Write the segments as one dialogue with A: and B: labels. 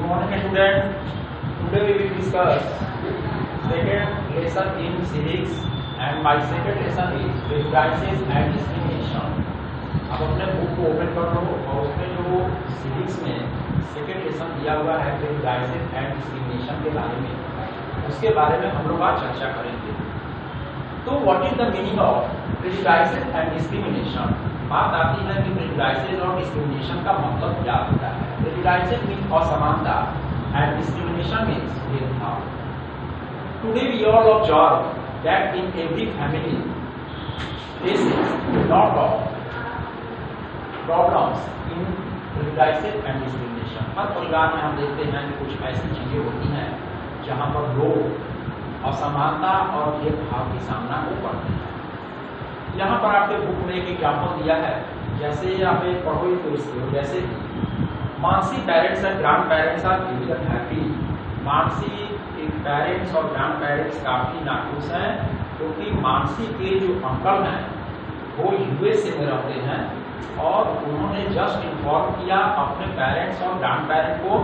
A: morning student. Today we will discuss second lesson in civics and my second lesson is prejudices and discrimination. अब अपने book को open कर लो और उसमें जो सिविक्स में सेकेंड लेसन दिया हुआ है प्रेजुडिसेस एंड डिस्क्रिमिनेशन के बारे में, उसके बारे में हम लोग आज चर्चा करेंगे। तो what is the meaning of prejudices and discrimination? बात आती है कि प्रेजुडिसेस और डिस्क्रिमिनेशन का मतलब क्या होता है। प्रेजुडिसेस मीन्स असमानता एंड डिस्क्रिमिनेशन मीन्स भेदभाव। Today we all observe that in every family faces lot of problems in prejudices and discrimination. हर परिवार में हम देखते हैं कि कुछ ऐसी चीजें होती हैं जहां पर लोग असमानता और भेदभाव के सामना को करते हैं। यहाँ पर आपके बुक में एक एग्जाम्पल दिया है, जैसे आप एक पढ़ो तो इसको, जैसे Mansi parents and grand parents are very happy. Mansi के पेरेंट्स और ग्रैंड पेरेंट्स काफी नाखुश हैं क्योंकि मानसी के जो अंकल हैं वो यूएसए में रहते हैं और उन्होंने जस्ट इन्फॉर्म किया अपने पेरेंट्स और ग्रैंड पेरेंट को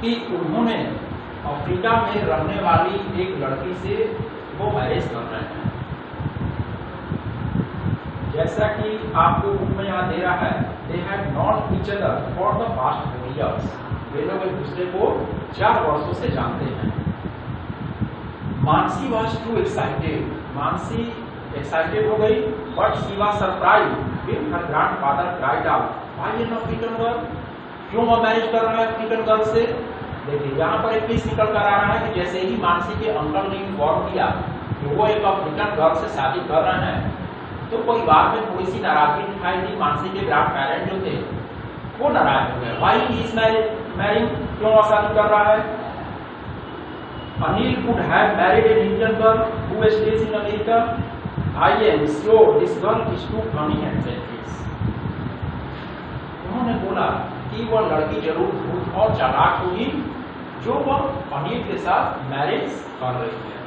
A: कि उन्होंने अफ्रीका में रहने वाली एक लड़की से वो मैरिज कर रहे हैं। जैसा कि आपको बुक में यहाँ दे रहा है, they have not each other for the past 4 years। वे लोग एक दूसरे को 4 वर्षों से जानते हैं। Mansi was to excited. Mansi excited हो गई, but she was surprised when her grandfather cried out, why an African girl? क्यों वो मैरिज कर रहा है अफ्रीकन गर्ल से? देखिए यहाँ पर एक केस निकल कर आ रहा है कि जैसे ही मानसी के अंकल ने इन्फॉर्म किया कि वो एक अफ्रीकन गर्ल से शादी कर रहे हैं, तो परिवार में थोड़ी सी नाराजगी दिखाई दी। मानसी के ग्रैंड पेरेंट जो थे वो नाराज हो गए, व्हाई ही इज मैरिंग, क्यों वो शादी कर रहा है? Anil could have married an Indian girl who stays in America. I am sure this girl is too funny and selfish। उन्होंने बोला कि वह लड़की जरूर धूर्त और चालाक होगी जो वह अनिल के साथ मैरिज कर रही है।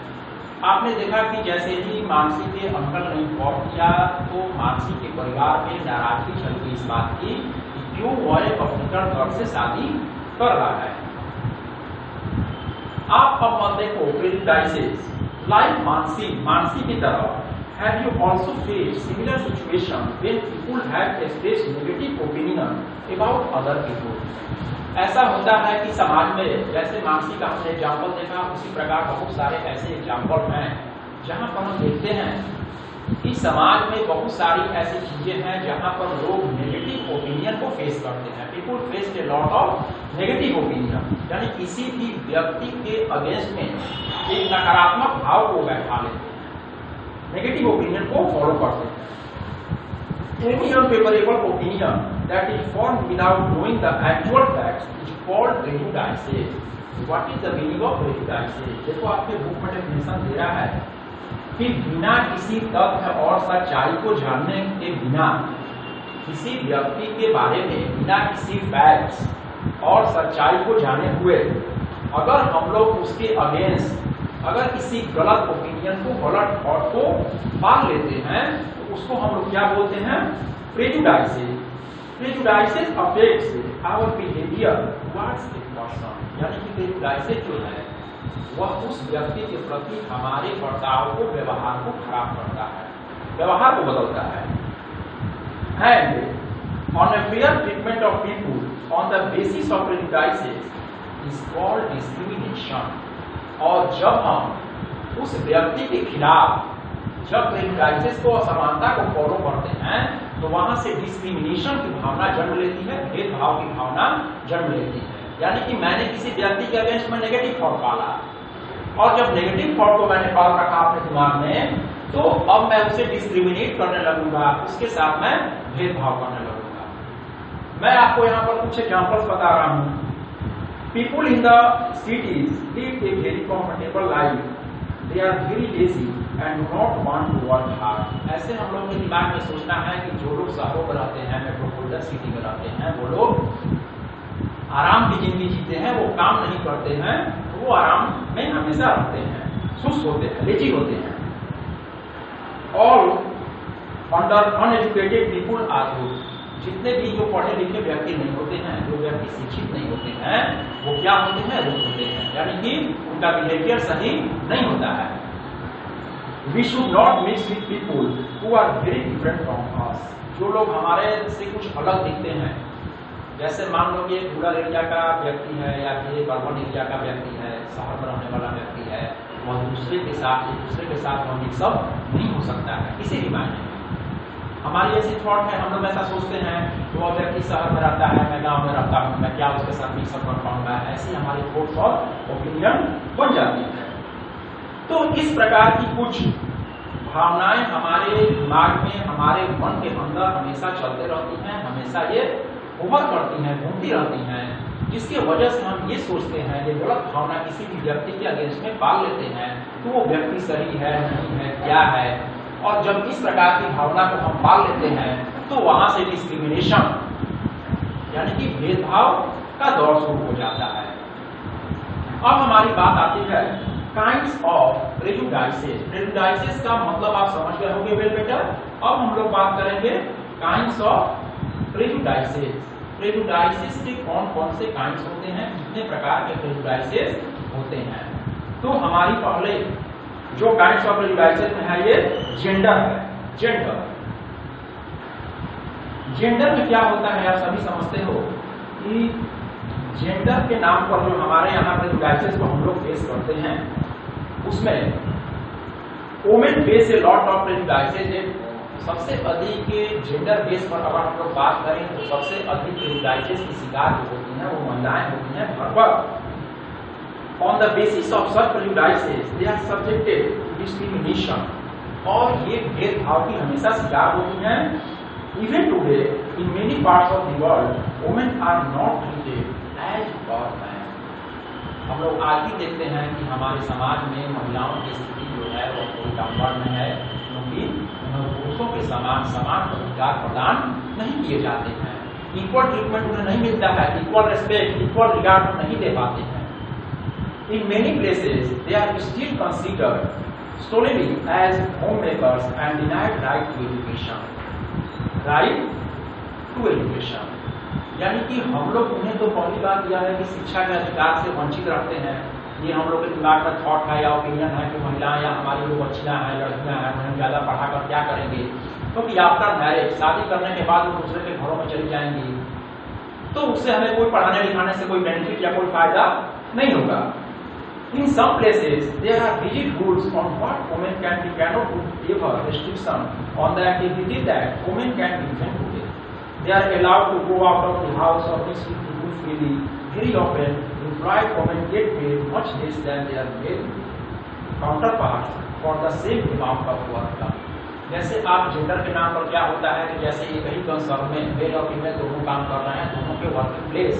A: आपने देखा कि जैसे ही मानसी के अंकल ने इन्फॉर्म किया तो मानसी के परिवार में नाराजगी चल गई इस बात की कि क्यों वह एक अफ्रीकन गर्ल से शादी कर रहा है। आप अब देखो प्रेजुडिसेस लाइक मानसी की तरह have you also faced similar situation when people have expressed negative opinion about other people? ऐसा होता है कि समाज में जैसे मानसी का हमने एग्जाम्पल देखा, उसी प्रकार बहुत सारे ऐसे एग्जाम्पल हैं जहां पर हम देखते हैं कि समाज में बहुत सारी ऐसी चीजें हैं जहां पर लोग नेगेटिव ओपिनियन को फेस करते हैं। People face a lot of negative opinion, यानी किसी भी व्यक्ति के अगेंस्ट में एक नकारात्मक भाव को बैठा लेते हैं, नेगेटिव ओपिनियन को फॉलो करते हैं। Any unfavourable opinion that is formed without knowing the actual facts is called prejudices. What is the meaning of prejudices? देखो आपके बुक में डेफिनेशन दे रहा है कि बिना किसी तथ्य और सच्चाई को जानने के बिना, किसी व्यक्ति के बारे में बिना किसी फैक्ट्स और सच्चाई को जाने हुए अगर हम लोग उसके अगेंस्ट अगर किसी गलत ओपिनियन को, गलत थॉट को मान लेते हैं तो उसको हम लोग क्या बोलते हैं? Prejudices. Prejudices affects our behaviour towards a person, यानी कि प्रेजुडिसेस जो है वह उस व्यक्ति के प्रति हमारे बर्ताव को, व्यवहार को खराब करता है, व्यवहार को बदलता है। And on a fair treatment of people on the basis of prejudices is called discrimination. और जब हम उस व्यक्ति के खिलाफ जब प्रेजुडिसेस को, असमानता को फॉलो करते हैं तो वहां से डिस्क्रिमिनेशन की भावना जन्म लेती है, भेदभाव की भावना जन्म लेती है। यानी कि मैंने किसी व्यक्ति के अगेंस्ट में नेगेटिव थॉट पाला और जब नेगेटिव थॉट को मैंने पाल रखा अपने दिमाग में तो अब मैं उसे डिस्क्रिमिनेट करने लगूंगा, उसके साथ मैं भेदभाव करने लगूंगा। मैं आपको यहाँ पर कुछ एग्जाम्पल्स बता रहा हूँ। People in the cities live a very comfortable life. They are very lazy and do not want to work hard. ऐसे हम लोग के दिमाग में सोचना है कि जो लोग शहरों में रहते हैं, मेट्रोपोलिटन सिटी में रहते हैं, वो लोग आराम की जिंदगी जीते हैं, वो काम नहीं करते हैं, वो आराम में हमेशा रहते हैं, सुस्त होते हैं, लेजी होते हैं। All under uneducated people are good। जितने भी जो पढ़े लिखे व्यक्ति नहीं होते हैं, जो व्यक्ति व्यक्ति शिक्षित नहीं होते हैं वो क्या होते हैं, रूड होते हैं, यानी कि उनका बिहेवियर सही नहीं होता है। We should not mix with people who are very different from us। जो लोग हमारे से कुछ अलग दिखते हैं, जैसे मान लो कि एक रूरल एरिया का व्यक्ति है या फिर एक अर्बन एरिया का व्यक्ति है, शहर में रहने वाला व्यक्ति है, वह दूसरे के साथ वह मिक्सअप नहीं हो सकता है किसी भी मायने में। हमारी ऐसी थॉट है, हम लोग ऐसा सोचते हैं कि वो व्यक्ति शहर में रहता है, मैं गांव में रहता हूँ, मैं क्या उसके साथ मिक्सअप कर पाऊंगा, ऐसी हमारी थॉट्स और ओपिनियन बन जाती है। तो इस प्रकार की कुछ भावनाएं हमारे दिमाग में, हमारे मन के अंदर हमेशा चलते रहती हैं, हमेशा ये उभर करती हैं, घूमती रहती हैं, जिसकी वजह से हम ये सोचते हैं, ये गलत भावना किसी भी व्यक्ति के अगेंस्ट में पाल लेते हैं, तो वो व्यक्ति सही है, नहीं है, क्या है। और जब इस प्रकार की भावना को हम पाल लेते हैं तो वहां से डिस्क्रिमिनेशन यानी कि भेदभाव का दौर शुरू हो जाता है। अब हमारी बात आती है काइंड्स ऑफ प्रेजुडाइसेस। प्रेजुडाइसेस का मतलब आप समझ गए होंगे वेल बेटर। अब हम लोग बात करेंगे काइंड्स ऑफ प्रेजुडाइसेस। प्रेजुडाइसेस के कौन कौन से काइंड्स होते हैं, कितने प्रकार के प्रेजुडाइसेस होते हैं। तो हमारी पहले जो काइंड्स ऑफ प्रेजुडाइसेस में है ये जेंडर है। जेंडर में क्या होता है आप सभी समझते हो कि जेंडर के नाम पर जो हमारे यहाँ प्रेजुडाइसेस को हम लोग फेस करते हैं उसमें women face a lot of prejudices. सबसे अधिक जेंडर बेस पर अगर हम लोग बात करें तो सबसे अधिक प्रेजुडाइसेस की शिकार जो होती हैं वो महिलाएं होती हैं घर पर। On the basis of such prejudices, they are subjected to discrimination। और ये भेदभाव की हमेशा शिकार होती हैं। Even today, in many parts of the world, women are not treated as men। हम लोग आज भी देखते हैं कि हमारे समाज में महिलाओं की स्थिति जो है वो थोड़ी डाउनवर्ड में है, क्योंकि उन्हें पुरुषों के समान अधिकार प्रदान नहीं किए जाते हैं। इक्वल ट्रीटमेंट उन्हें नहीं मिलता है, इक्वल रेस्पेक्ट, इक्वल रिगार्ड नहीं दे पाते हैं। In many places, they are still considered solely as homemakers and denied right to education। Right to education, यानी कि हम लोग उन्हें तो पहली बात यह है कि शिक्षा के अधिकार से वंचित रहते हैं। ये हम लोग के दिमाग में थॉट है या ओपिनियन है कि महिलाएं या हमारी जो बच्चियां हैं, लड़कियां हैं, उन्हें ज़्यादा पढ़ाकर क्या करेंगे, क्योंकि आफ्टर मैरिज शादी करने के बाद वो दूसरे के घरों में चली जाएंगी, तो उससे हमें कोई पढ़ाने लिखाने से कोई बेनिफिट या कोई फायदा नहीं होगा। In some places, there are rigid rules on what women cannot do, ever restriction on the activity that women can invent today। They are allowed to go out of the house or mix with people freely। Very often, employed women get paid much less than their male counterparts for the same amount of work। जैसे आप gender के नाम पर क्या होता है कि जैसे एक ही कंसर्न में मेल और फीमेल दोनों काम कर रहे हैं, दोनों के वर्किंग प्लेस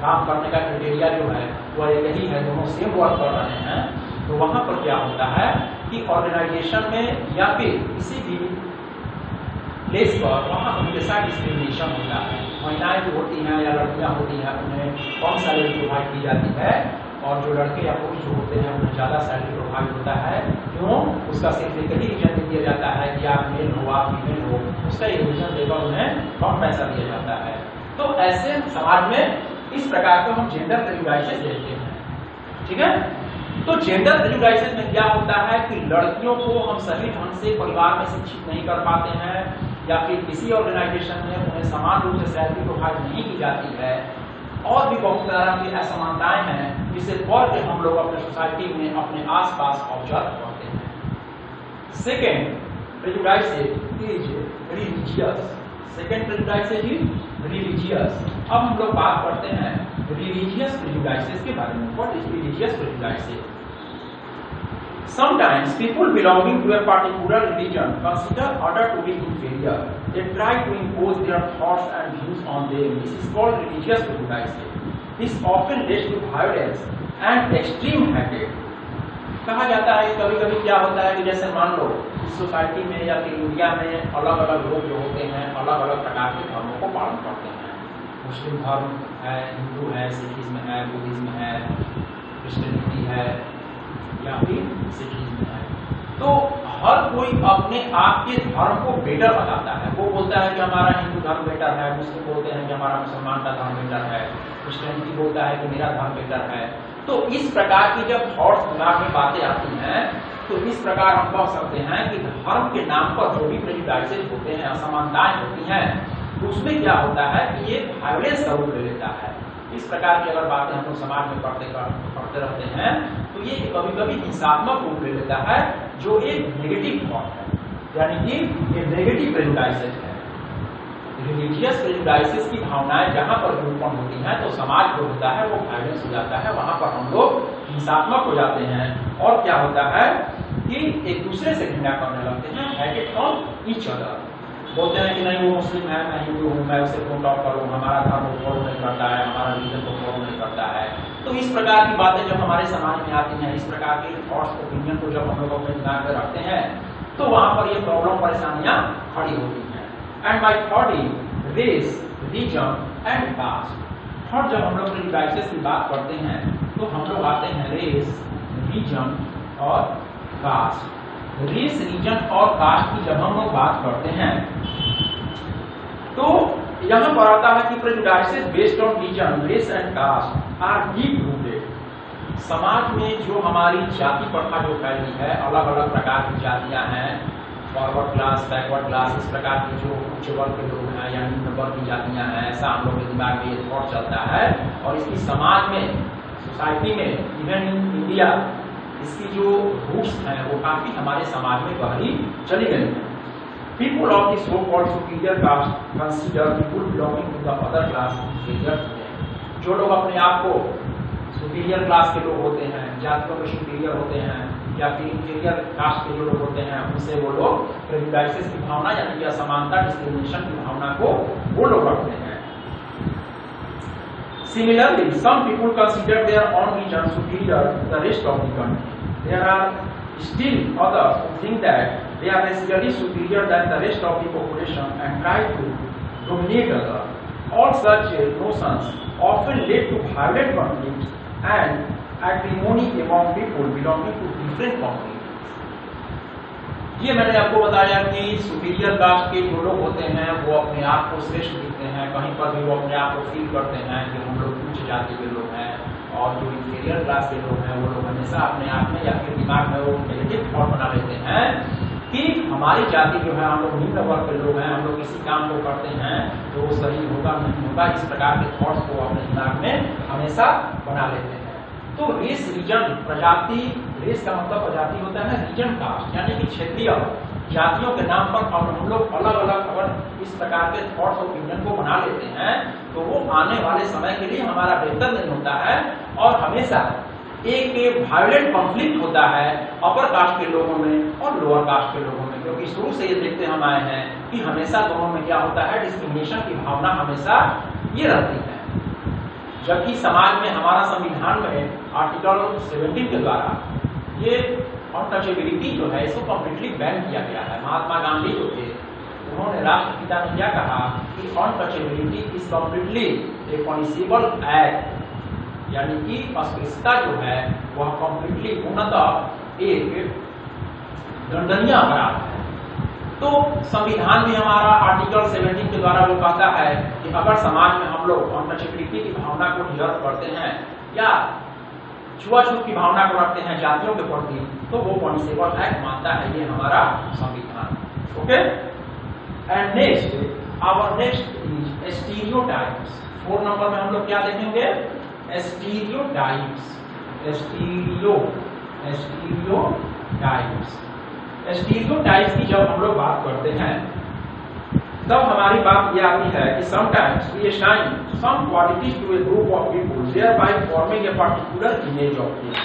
A: काम करने का क्राइटेरिया जो है वो एक ही है, दोनों सेम वर्क कर रहे हैं, तो वहां पर क्या होता है कि ऑर्गेनाइजेशन में या फिर किसी भी प्लेस पर वहां हमेशा डिस्क्रिमिनेशन होता है। महिलाएं जो होती हैं या लड़कियां होती हैं उन्हें कम सैलरी प्रोवाइड की जाती है और जो लड़के या पुरुष जो होते हैं उन्हें ज़्यादा सैलरी प्रोवाइड होता है। क्यों? उसका सिर्फ एक ही रीजन दिया जाता है कि आप मेल हो, आप फीमेल हो, उसका एक रीजन देकर उन्हें कम पैसा दिया जाता है। तो ऐसे समाज में इस प्रकार को हम जेंडर प्रेजुडाइसेस देखते हैं। ठीक है, तो जेंडर प्रेजुडाइसेस में क्या होता है कि लड़कियों को हम सही ढंग से परिवार में शिक्षित नहीं कर पाते हैं या फिर किसी ऑर्गेनाइजेशन में उन्हें समान रूप से सैलरी प्रोवाइड नहीं की जाती है, और भी बहुत तरह की असमानताएं हैं जिसे पढ़ के हम लोग अपने सोसाइटी में अपने आसपास ऑब्जर्व करते हैं। Second prejudices is religious. Second prejudices is religious. अब हम लोग बात करते हैं रिलीजियस प्रेजुडाइसेस के बारे में। What is religious prejudices? Sometimes people belonging to a particular religion consider others to be inferior। They try to impose their thoughts and views on them। This is called religious prejudice। This often leads to violence and extreme hatred। कहा जाता है कभी कभी क्या होता है कि जैसे मान लो इस सोसाइटी में या फिर इंडिया में अलग अलग लोग जो होते हैं अलग अलग प्रकार के धर्मों को पालन करते हैं। मुस्लिम धर्म है, हिंदू है, सिखिज्म है, बुद्धिज्म है, क्रिश्चियनिटी है या फिर सिखिज्म है। तो हर कोई अपने आप के धर्म को बेटर बताता है। वो बोलता है कि हमारा हिंदू धर्म बेटर है, मुस्लिम बोलते हैं कि हमारा मुसलमान का धर्म बेटर है, क्रिश्चियनिटी बोलता है कि मेरा धर्म बेटर है। तो इस प्रकार की जब थॉट्स दिमाग में बातें आती हैं तो इस प्रकार हम कह सकते हैं कि धर्म के नाम पर जो भी प्रेजुडाइसेस होते हैं, असमानताएं होती हैं, उसमें क्या होता है कि ये वायलेंस का रूप ले लेता है। इस प्रकार की अगर बातें हम लोग समाज में पढ़ते रहते हैं तो ये कभी कभी हिंसात्मक रूप ले लेता है, जो एक नेगेटिव थॉट है, यानी कि ये नेगेटिव प्रेजुडाइसेस है। रिलीजियस प्रेजुडाइसेस की भावनाएं जहां पर उत्पन्न होती हैं तो समाज जो होता है वो वायलेंस हो जाता है, वहां पर हम लोग हिंसात्मक हो जाते हैं और क्या होता है कि एक दूसरे से घृणा करने लगते हैं, हेटेड फ्रॉम ईच अदर। बोलते हैं कि नहीं वो मुस्लिम है, मैं हिंदू हूँ, मैं उसे क्यों टॉप करूँ, हमारा धर्म को फॉलो नहीं करता है, हमारा रिलीजन को फॉलो नहीं करता है। तो इस प्रकार की बातें जब हमारे समाज में आती हैं, इस प्रकार की थॉट्स ओपिनियन को जब हम लोग अपने दिमाग में रखते हैं तो वहां पर ये प्रॉब्लम परेशानियां खड़ी होती हैं। And by thought is race, religion and caste. और जब हम लोग प्रेजुडाइसेस की बात करते हैं तो हम लोग आते हैं रेस, रिलीजन और कास्ट। रेस, रिलीजन और कास्ट की जब हम लोग बात करते हैं तो यहाँ पर आता है कि prejudices based on religion, race and caste are deep rooted. समाज में जो हमारी जाति प्रथा जो फैली है, अलग अलग प्रकार की जातियां हैं, फॉरवर्ड क्लास, बैकवर्ड क्लास, इस प्रकार की जो उच्च वर्ग के लोग हैं या निम्न वर्ग की जातियां हैं, ऐसा हम लोग के दिमाग में ये थॉट चलता है। और इसकी समाज में, सोसाइटी में, इवन इन इंडिया, इसकी जो रूट्स हैं वो काफी हमारे समाज में गहरी चली गई है। People of the so called superior caste consider people belonging to the other class inferior. जो लोग अपने आप को सुपीरियर क्लास के लोग होते हैं, जातियों में सुपीरियर होते हैं या फिर इंफीरियर कास्ट के जो लोग होते हैं, उनसे वो लोग प्रेजुडाइसेस की भावना यानी कि असमानता, डिस्क्रिमिनेशन की भावना को वो लोग रखते हैं। Similarly, some people consider their own region superior to the rest of the country. There are still others who think that they are racially superior than the rest of the population and try to dominate others. All such notions often lead to violent conflicts and acrimony among people belonging to different communities. ये मैंने आपको बताया कि superior cast के जो लोग होते हैं वो अपने आप को श्रेष्ठ दिखते हैं, कहीं पर भी वो अपने आप को फील करते हैं कि हम लोग उच्च जाति के लोग हैं, और जो इंफीरियर क्लास के लोग हैं वो लोग हमेशा अपने आप में या फिर दिमाग में वो नेगेटिव थॉट बना लेते हैं कि हमारी जाति जो है, हम लोग निम्न वर्ग के लोग हैं, हम लोग किसी काम को करते हैं तो वो सही होगा नहीं होगा, इस प्रकार के थॉट्स को अपने दिमाग में हमेशा बना लेते हैं। तो रेस, रीजन, प्रजाति, रेस का मतलब प्रजाति होता है, रीजन कास्ट यानी कि क्षेत्रीय जातियों के नाम पर हम लोग अलग अलग अगर इस प्रकार के थॉट्स ओपिनियन को बना लेते हैं तो वो आने वाले समय के लिए हमारा बेहतर नहीं होता है और हमेशा एक वायलेंट कॉन्फ्लिक्ट होता है अपर कास्ट के लोगों में और लोअर कास्ट के लोगों में, क्योंकि शुरू से ये देखते हम आए हैं कि हमेशा दोनों में क्या होता है, डिस्क्रिमिनेशन की भावना हमेशा ये रहती है। जबकि समाज में हमारा संविधान में आर्टिकल 17 के द्वारा ये अनटचेबिलिटी जो है इसको कम्प्लीटली बैन किया गया है। महात्मा गांधी जो थे उन्होंने राष्ट्रपिता ने क्या कहा कि untouchability is completely A punishable act, यानी कि अस्पृश्यता जो है वह कम्प्लीटली पूर्णतः एक दंडनीय अपराध है। तो संविधान में हमारा आर्टिकल 17 के द्वारा वो कहता है कि अगर समाज में हम लोग अनटचेबिलिटी की भावना को डिजर्व करते हैं या छुआछूत की भावना को रखते हैं जातियों के प्रति तो वो पनिशेबल एक्ट मानता है ये हमारा संविधान। Okay, and next our next is stereotypes. 4 नंबर में हम लोग क्या देखेंगे, स्टीरियोटाइप्स। स्टीरियोटाइप्स की जब हम लोग बात करते हैं तब हमारी बात यह आती है कि sometimes we assign some qualities to a group of people, thereby forming a particular image of it.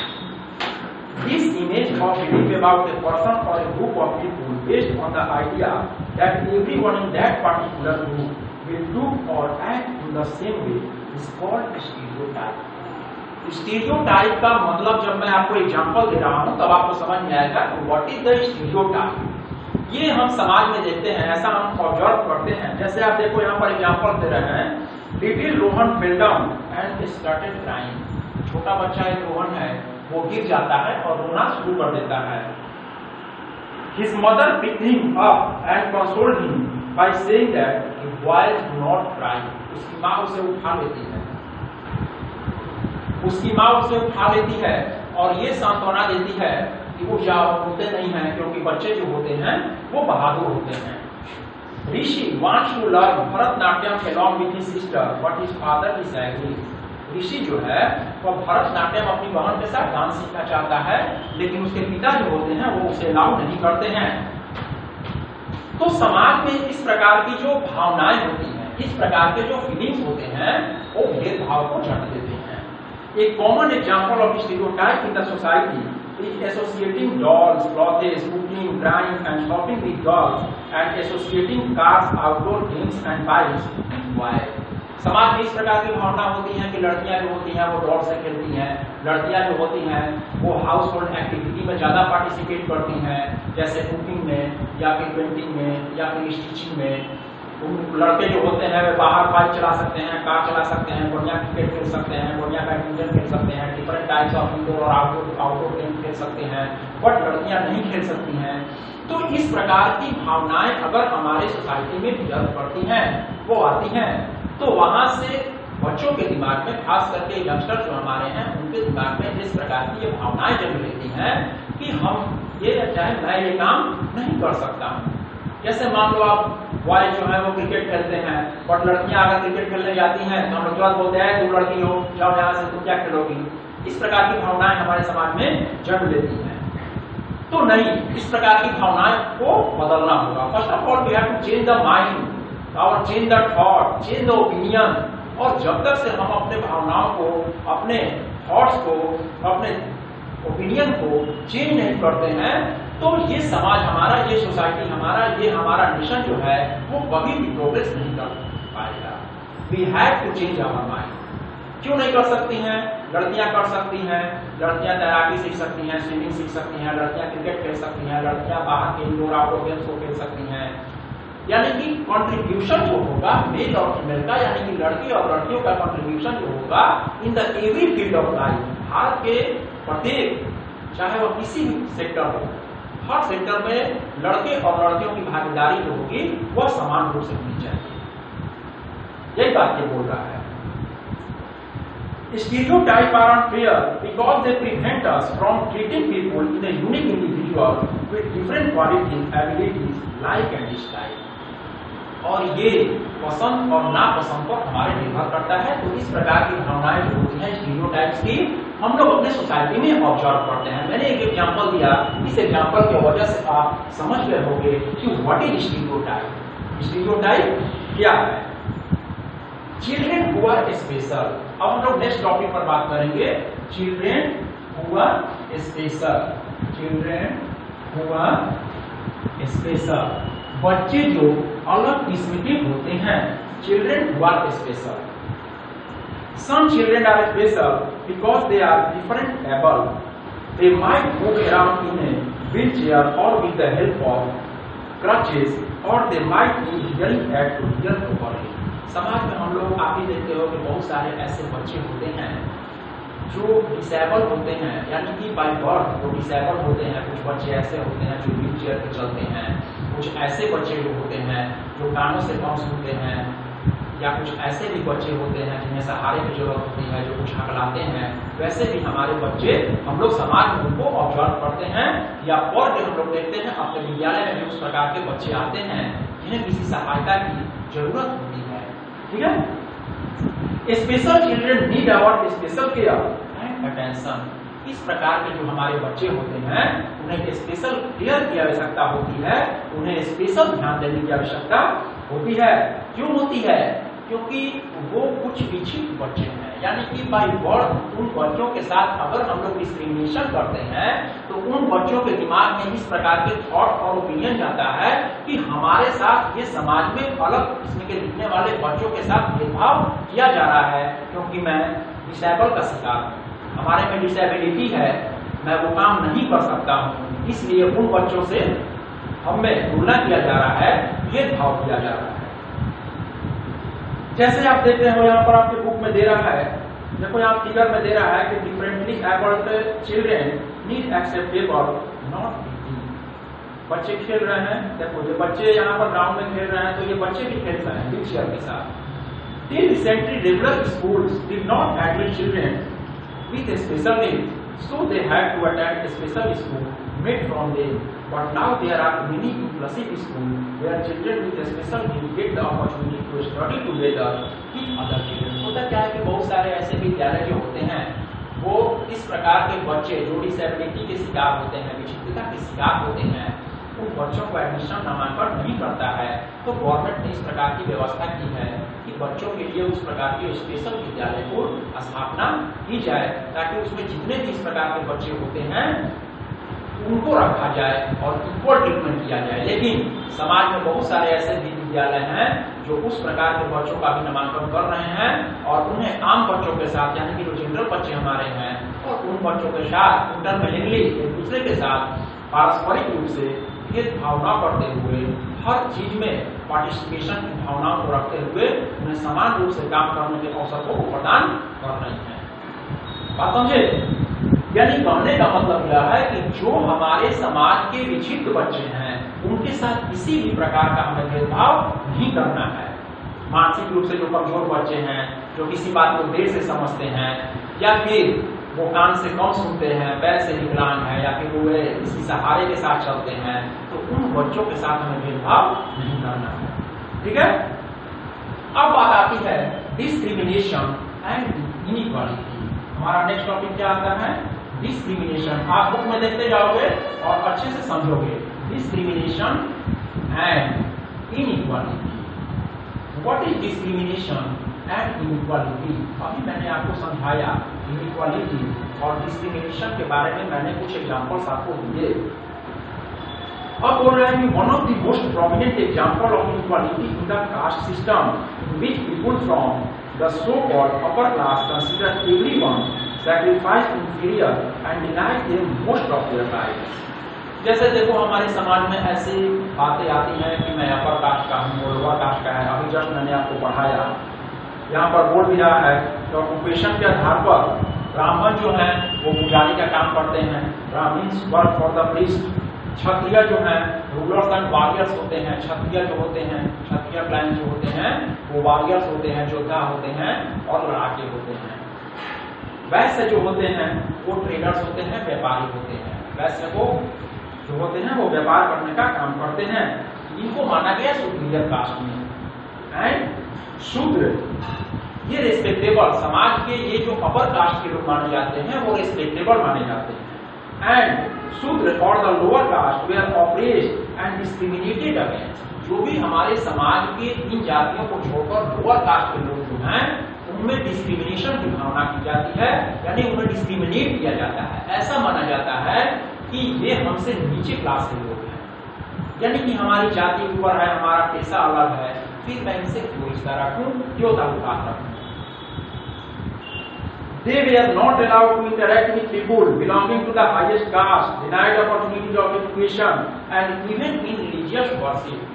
A: This image of belief about a person or a group of people based on the idea that everyone in that particular group will do or act in the same way is called stereotype. Stereotype का मतलब जब मैं आपको example दे रहा हूं तब आपको समझ में आएगा व्हाट इज द स्टीरियोटाइप। ये हम समाज में देखते हैं, ऐसा हम ऑब्जर्व करते हैं। जैसे आप देखो यहाँ पर एग्जांपल दे रहे हैं, little Rohan fell down and started crying. छोटा बच्चा एक रोहन है वो गिर जाता है और रोना शुरू कर देता है। His mother picked him up and consoled him by saying that boys do not cry. उसकी माँ उसे उठा लेती है उसकी माँ उसे उठा लेती है और ये सांत्वना देती है कि वो जाओ, होते नहीं हैं, क्योंकि बच्चे जो होते हैं वो बहादुर होते हैं। ऋषि wants to learn Bharatanatyam along with his sister, but his father disagrees. ऋषि जो है वो भरतनाट्यम अपनी बहन के साथ डांस सीखना चाहता है, लेकिन उसके पिता जो होते हैं वो उसे अलाउ नहीं करते हैं। तो समाज में इस प्रकार की जो भावनाएं होती हैं, इस प्रकार के जो फीलिंग्स होते हैं, वो भेदभाव को जन्म देते हैं। एक common example of stereotype in the society is associating dolls, clothes, cooking, crying and shopping with girls and associating cars, outdoor games and bikes with boys. समाज में इस प्रकार की भावना होती है कि लड़कियां जो होती हैं वो डॉल से खेलती हैं, लड़कियां जो होती हैं वो हाउस होल्ड एक्टिविटी में ज़्यादा पार्टिसिपेट करती हैं, जैसे कुकिंग में या फिर पेंटिंग में या फिर स्टिचिंग में। लड़के जो होते हैं वे बाहर बाइक चला सकते हैं, कार चला सकते हैं, बढ़िया क्रिकेट खेल सकते हैं, बढ़िया बैडमिंटन खेल सकते हैं, डिफरेंट टाइप्स ऑफ इंडोर और आउटडोर गेम खेल सकते हैं, बट लड़कियां नहीं खेल सकती हैं। तो इस प्रकार की भावनाएं अगर हमारे सोसाइटी में डेवलप करती हैं, वो आती हैं, तो वहां से बच्चों के दिमाग में, खास करके यंगस्टर जो हमारे हैं उनके दिमाग में इस प्रकार की ये भावनाएं जन्म लेती हैं कि हम ये चाहे मैं ये काम नहीं कर सकता हूँ। जैसे मान लो आप बॉय जो है वो क्रिकेट खेलते हैं, बट लड़कियां अगर क्रिकेट खेलने जाती हैं तो हम लोग तुरंत बोलते हैं तुम लड़की हो, जाओ यहाँ से, तुम क्या खेलोगी। इस प्रकार की भावनाएं हमारे समाज में जन्म लेती हैं। तो नहीं, इस प्रकार की भावनाएं को बदलना होगा। First of all we have to change the mind or change the thought, change the opinion. और जब तक से हम अपने भावनाओं को, अपने थॉट्स को, अपने ओपिनियन को चेंज नहीं करते हैं, तो ये समाज हमारा, ये सोसाइटी हमारा, ये हमारा नेशन जो है वो कभी भी प्रोग्रेस नहीं कर पाएगा। We have to change our mind. क्यों नहीं कर सकती हैं? लड़कियां कर सकती हैं, लड़कियां तैराकी सीख सकती हैं, स्विमिंग सीख सकती हैं, लड़कियां क्रिकेट खेल सकती हैं, लड़कियां बाहर के इंडोर आउटडोर गेम्स को खेल सकती हैं। यानी कि कंट्रीब्यूशन जो होगा मेल और फीमेल का, यानी कि लड़की और लड़कियों का कंट्रीब्यूशन जो होगा in the every field of life, Bharat के प्रत्येक, चाहे वो किसी भी सेक्टर हो, हर सेक्टर में लड़के और लड़कियों की भागीदारी जो होगी वह समान रूप से होनी चाहिए। यही बात ये बोल रहा है। Stereotypes are unfair because they prevent us from treating people in a unique individual with different qualities, abilities, like and dislike. और ये पसंद और नापसंद पर हमारे निर्भर करता है। तो इस प्रकार की भावनाएं जो होती हैं स्टीरियोटाइप्स की, हम लोग अपने सोसाइटी में ऑब्जर्व करते हैं। मैंने एक एग्जांपल दिया, इस एग्जांपल की वजह से आप समझ गए होंगे कि व्हाट इज स्टीरियोटाइप। स्टीरियोटाइप क्या है? Children who are special. अब हम लोग नेक्स्ट टॉपिक पर बात करेंगे, children who are special. Children who are special, बच्चे जो अलग किस्म के होते हैं। Children who are special. Some children are special because they are different able. They might move around in a wheelchair or with the help of crutches, or they might need hearing aid to hear properly. समाज में हम लोग आप ही देखते हो कि बहुत सारे ऐसे बच्चे होते हैं जो डिसेबल होते हैं, यानी कि बाय बर्थ वो डिसेबल होते हैं। कुछ बच्चे ऐसे होते हैं जो व्हील चेयर पे चलते हैं, कुछ ऐसे बच्चे जो होते हैं जो कानों से कम सुनते हैं, या कुछ ऐसे भी बच्चे होते हैं जिन्हें सहारे की जरूरत होती है, जो कुछ हकलाते हैं। वैसे भी हमारे बच्चे, हम लोग समाज में उनको ऑब्जर्व करते हैं या पढ़ के हम लोग देखते हैं। अपने विद्यालय में भी उस प्रकार के बच्चे आते हैं जिन्हें किसी सहायता की जरूरत होती है। ठीक है। Special children need our special care and attention. इस प्रकार के जो हमारे बच्चे होते हैं उन्हें स्पेशल केयर की आवश्यकता होती है, उन्हें स्पेशल ध्यान देने की आवश्यकता होती है। क्यों होती है? क्योंकि वो कुछ विचित्र बच्चे हैं, यानी कि बाय बर्थ उन बच्चों के साथ अगर हम लोग डिस्क्रिमिनेशन करते हैं तो उन बच्चों के दिमाग में इस प्रकार के थॉट और ओपिनियन जाता है कि हमारे साथ ये समाज में अलग किस्म के दिखने वाले बच्चों के साथ भेदभाव किया जा रहा है, क्योंकि मैं डिसेबल का शिकार हूँ, हमारे में डिसेबिलिटी है, मैं वो काम नहीं कर सकता हूँ, इसलिए उन बच्चों से हमें तुलना किया जा रहा है, भेदभाव किया जा रहा है। जैसे आप देख रहे हो यहाँ पर आपके बुक में दे रहा है, देखो यहाँ फिगर में दे रहा है कि differently abled children need acceptable not eating. बच्चे खेल रहे हैं, देखो जो बच्चे यहाँ पर ग्राउंड में खेल रहे हैं तो ये बच्चे भी खेल रहे हैं व्हील चेयर के साथ। Till recently, regular schools did not admit children with a special need, so they had to attend a special school made from them. But now there are many inclusive schools where children with a special need get the opportunity to study together with other children. होता क्या है कि बहुत सारे ऐसे विद्यालय जो होते हैं वो इस प्रकार के बच्चे जो डिसेबिलिटी के शिकार होते हैं, विचित्रता के शिकार होते हैं, उन बच्चों को एडमिशन नामांकन नहीं करता है। तो गवर्नमेंट ने इस प्रकार की व्यवस्था की है कि बच्चों के लिए उस प्रकार के स्पेशल विद्यालय को स्थापना की जाए, ताकि उसमें जितने भी इस प्रकार के बच्चे होते हैं उनको रखा जाए और इक्वल ट्रीटमेंट किया जाए। लेकिन समाज में बहुत सारे ऐसे भी विद्यालय हैं जो उस प्रकार के बच्चों का भी नामांकन कर रहे हैं और उन्हें आम बच्चों के साथ, यानी कि जो जनरल बच्चे हमारे हैं, और उन बच्चों के साथ इंटरमिलिंगली एक दूसरे के साथ पारस्परिक रूप से भेदभाव न करते हुए हर चीज में पार्टिसिपेशन की भावनाओं को रखते हुए उन्हें समान रूप से काम करने के अवसर को प्रदान कर रही है। बात समझे? यानी कहने का मतलब यह है कि जो हमारे समाज के विचित्र बच्चे हैं उनके साथ किसी भी प्रकार का हमें भेदभाव नहीं करना है। मानसिक रूप से जो कमजोर बच्चे हैं, जो किसी बात को देर से समझते हैं, या फिर वो कान से कम सुनते हैं, पैर से विकलांग है, या फिर वो किसी सहारे के साथ चलते हैं, तो उन बच्चों के साथ हमें भेदभाव नहीं करना है। ठीक है? अब बात आती है डिस्क्रिमिनेशन एंड इनइक्वालिटी। हमारा नेक्स्ट टॉपिक क्या आता है? डिस्क्रिमिनेशन। आप बुक में देखते जाओगे और अच्छे से समझोगे। Discrimination and inequality. What is discrimination and inequality? अभी मैंने आपको समझाया इनइक्वालिटी और डिस्क्रिमिनेशन के बारे में, मैंने कुछ एग्जांपल्स आपको दिए। अब बोल रहे हैं कि one of the most prominent example of inequality in the caste system in which people from the so called upper class consider everyone sacrifice inferior and deny them most of their rights। जैसे देखो हमारे समाज में ऐसी बातें आती हैं कि मैं अपर कास्ट का हूँ, लोअर कास्ट का है। अभी जस्ट मैंने आपको पढ़ाया, यहाँ पर बोल भी रहा है कि ऑक्यूपेशन के आधार पर ब्राह्मण जो है वो पुजारी का काम करते हैं, Brahmins work for the priest, Kshatriya जो है रूलर्स एंड वॉरियर्स होते हैं, क्षत्रिय जो होते हैं, क्षत्रिय क्लान जो होते हैं वो वॉरियर्स होते हैं, योद्धा होते हैं और लड़ाके होते हैं। वैश्य जो होते हैं वो ट्रेडर्स होते हैं, व्यापारी होते हैं। वैश्य को जो होते हैं वो व्यापार करने का काम करते हैं। इनको माना गया सुपीरियर कास्ट में। एंड शूद्र ये रिस्पेक्टेबल, समाज के ये जो अपर कास्ट के लोग माने जाते हैं वो रिस्पेक्टेबल माने जाते हैं। एंड शूद्र और the lower caste they are oppressed and discriminated against. जो भी हमारे समाज के इन जातियों को छोड़कर लोअर कास्ट के लोग जो हैं उनमें डिस्क्रिमिनेशन की भावना की जाती है, यानी उन्हें डिस्क्रिमिनेट किया जाता है। ऐसा माना जाता है कि ये हमसे नीचे क्लास के लोग हैं, यानी कि हमारी जाति ऊपर है, हमारा पैसा अलग है, फिर मैं इनसे क्यों रिश्ता रखूं, क्यों ताल्लुकात रखूं। They were not allowed to interact with people belonging to the highest caste, denied opportunities of education and even in religious worship।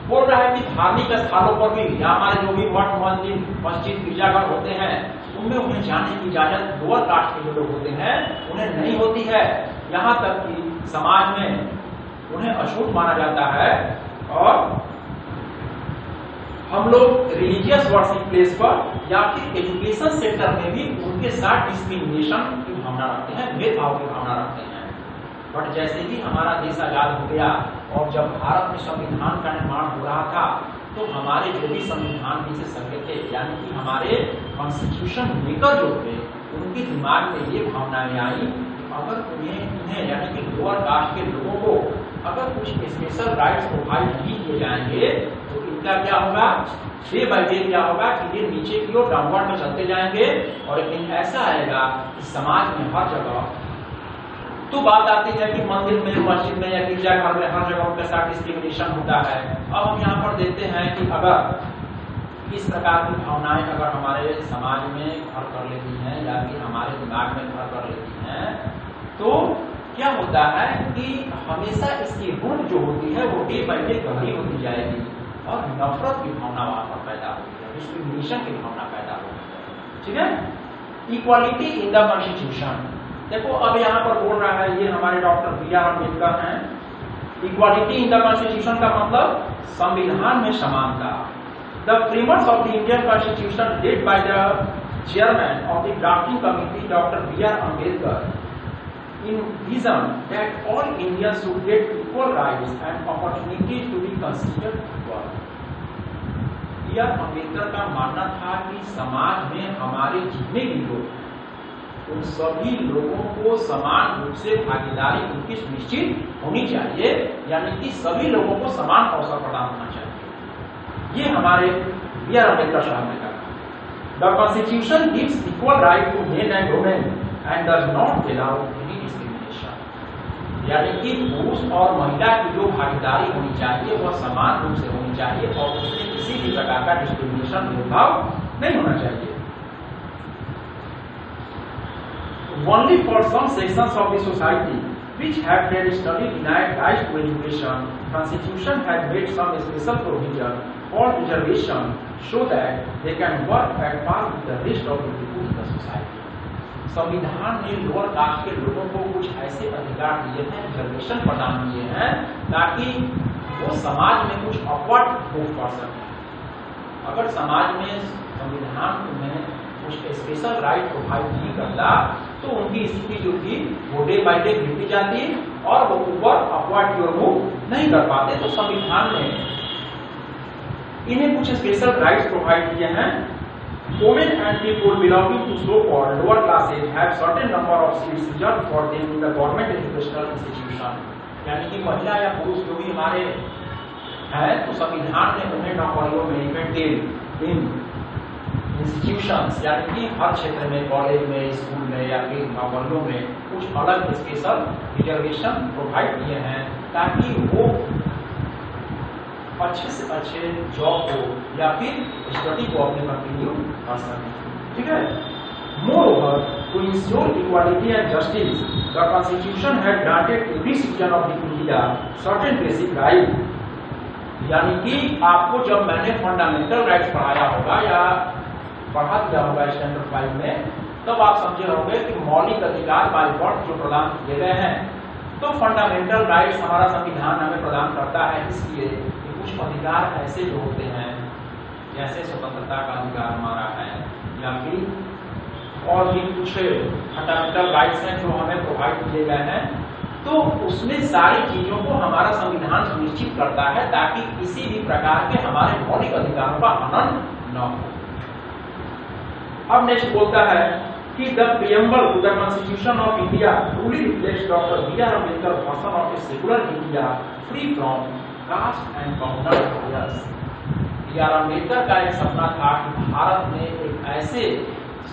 A: बोल रहा है कि धार्मिक स्थलों पर भी या हमारे जो भी मठ मंदिर मस्जिद गिरजाघर होते हैं उनमें उन्हें जाने की इजाजत लोअर कास्ट के जो लोग होते हैं उन्हें नहीं होती है। यहाँ तक कि समाज में उन्हें अछूत माना जाता है और हम लोग रिलीजियस वर्शिप प्लेस पर या फिर एजुकेशन सेक्टर में भी उनके साथ डिस्क्रिमिनेशन की भावना रखते हैं, भेदभाव की भावना रखते हैं। बट जैसे ही हमारा देश आजाद हो गया और जब भारत में संविधान का निर्माण हो रहा था तो हमारे जो भी संविधान विशेषज्ञ थे, यानी कि हमारे कॉन्स्टिट्यूशन मेकर जो थे, उनके दिमाग में ये भावनाएं आई अगर उन्हें यानी कि लोअर कास्ट के लोगों को अगर कुछ स्पेशल राइट्स प्रोवाइड नहीं किए जाएंगे तो इनका क्या होगा, डे बाय डे क्या होगा कि ये नीचे की ओर डाउनवर्ड में चलते जाएंगे। और एक दिन ऐसा आएगा कि समाज में हर जगह तो बात आती है कि मंदिर में, मस्जिद में या गिरजाघर में हर जगह उनके साथ डिस्क्रिमिनेशन होता है। अब हम यहाँ पर देखते हैं कि अगर इस प्रकार की भावनाएं अगर हमारे समाज में घर कर लेती हैं या फिर हमारे दिमाग में घर कर लेती हैं तो क्या होता है कि हमेशा इसकी रूट जो होती है वो डे बाय डे गहरी होती जाएगी और नफरत की भावना वहां पर पैदा होती है, डिस्क्रिमिनेशन की भावना पैदा होती है। ठीक है? Equality in the constitution. देखो अब यहाँ पर बोल रहा है, ये हमारे डॉक्टर B.R. अम्बेडकर हैं। इक्वालिटी इन द कॉन्स्टिट्यूशन का मतलब संविधान में समानता। The framers of the Indian constitution date by the chairman of the drafting committee, Dr. B.R. Ambedkar, envisioned that all Indians should get equal rights and opportunities to be considered equal. B.R. Ambedkar का मानना था कि समाज में हमारे जितने भी लोग, उन सभी लोगों को समान रूप से भागीदारी उनकी सुनिश्चित होनी चाहिए, यानी कि सभी लोगों को समान अवसर प्रदान होना चाहिए। ये हमारे B.R. अम्बेडकर साहब ने कहा। The constitution gives equal right to men and women and does not allow any discrimination, यानी कि पुरुष और महिला की जो भागीदारी होनी चाहिए वह समान रूप से होनी चाहिए और उसमें किसी भी प्रकार का डिस्क्रिमिनेशन भेदभाव नहीं होना चाहिए। Only for some sections of the society which have traditionally denied rights to education, Constitution has made some special provision for reservation so that they can work at par with the rest of the people in the society. संविधान ने lower caste के लोगों को कुछ ऐसे अधिकार दिए हैं, रिजर्वेशन प्रदान किए हैं, ताकि वो समाज में कुछ अपवर्ड मूव कर सके। अगर समाज में संविधान में कुछ स्पेशल राइट प्रोवाइड नहीं करता तो उनकी स्थिति जो थी वो डे बाय डे गिरती जाती और वो ऊपर अपवर्ड की ओर मूव नहीं कर पाते। तो संविधान ने इन्हें कुछ स्पेशल राइट्स प्रोवाइड किए हैं। Women and people belonging to so called lower classes have certain number of seats reserved for them in the government educational institution, यानी कि महिला या पुरुष जो भी हमारे हैं तो संविधान ने उन्हें नौकरियों में इन्वेंटेड इन इंस्टीट्यूशंस, यानी कि हर क्षेत्र में, कॉलेज में, स्कूल में या फिर नौकरियों में कुछ अलग स्पेशल रिजर्वेशन प्रोवाइड किए हैं ताकि वो अच्छे से अच्छे जॉब को या फिर स्टडी को अपने कंटिन्यू कर सकें। ठीक है। Moreover, to ensure equality and justice, the constitution had granted every citizen of the India certain basic right, यानी कि आपको जब मैंने फंडामेंटल राइट्स पढ़ाया होगा या पढ़ा दिया होगा स्टैंडर्ड 5 में, तब आप समझे होंगे कि मौलिक अधिकार बाय बर्थ जो प्रदान किए गए हैं। तो फंडामेंटल राइट्स हमारा संविधान हमें प्रदान करता है इसलिए कि कुछ अधिकार ऐसे जो होते हैं, जैसे स्वतंत्रता का अधिकार हमारा है या फिर और भी कुछ फंडामेंटल राइट्स हैं जो हमें प्रोवाइड किए गए हैं, तो उसमें सारी चीजों को हमारा संविधान सुनिश्चित करता है ताकि किसी भी प्रकार के हमारे मौलिक अधिकारों का हनन न हो। अब नेक्स्ट बोलता है कि the preamble to the constitution of India truly reflects doctor B.R. Ambedkar version of a secular India free from caste and communal bias. B.R. Ambedkar का एक सपना था कि भारत में एक ऐसे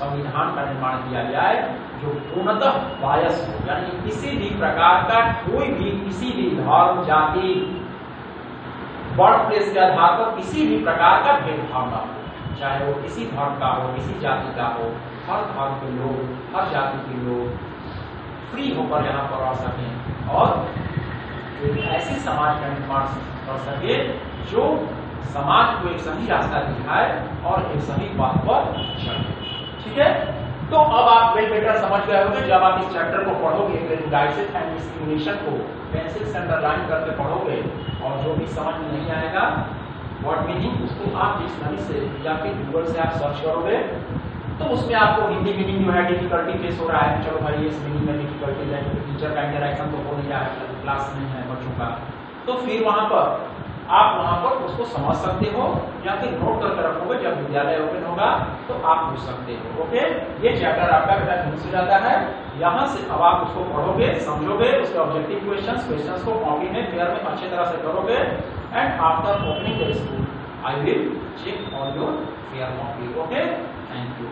A: संविधान का निर्माण किया जाए जो पूर्णतः बायस हो, यानी किसी भी प्रकार का कोई भी किसी भी धर्म, जाति, बर्थ प्लेस के आधार पर किसी भी प्रकार का भेदभाव न हो, चाहे वो किसी धर्म का हो, किसी जाति का हो। हर धर्म के लोग, हर जाति के लोग फ्री होकर यहाँ पर आ सकें और एक ऐसे समाज का निर्माण कर सके जो समाज को एक सही रास्ता दिखाए और एक सही बात पर चले। ठीक है। तो अब आप वेल बेटर समझ गए होंगे जब आप इस चैप्टर को पढ़ोगे, राइट्स एंड डिस्क्रिमिनेशन को पेंसिल से अंडरलाइन करके पढ़ोगे और जो भी समझ में नहीं आएगा वर्ड मीनिंग उसको आप डिक्शनरी से या फिर गूगल से आप सर्च करोगे तो उसमें आपको हिंदी मीनिंग जो है डिफिकल्टी फेस हो रहा है, चलो भाई इस मीनिंग में डिफिकल्टी है क्योंकि टीचर का इंटरेक्शन तो हो नहीं रहा है, क्लास नहीं है बच्चों का, तो फिर वहां पर उसको समझ सकते हो या फिर नोट करके रखोगे, जब विद्यालय ओपन होगा तो आप पूछ सकते हो। ओके, ये चैप्टर आपका बेटा फिनिश हो जाता है। यहाँ से अब आप उसको पढ़ोगे, समझोगे, उसके ऑब्जेक्टिव क्वेश्चंस को कॉपी में पेयर में अच्छे तरह से करोगे and after opening the school I will check on your paper copy. Okay, thank you.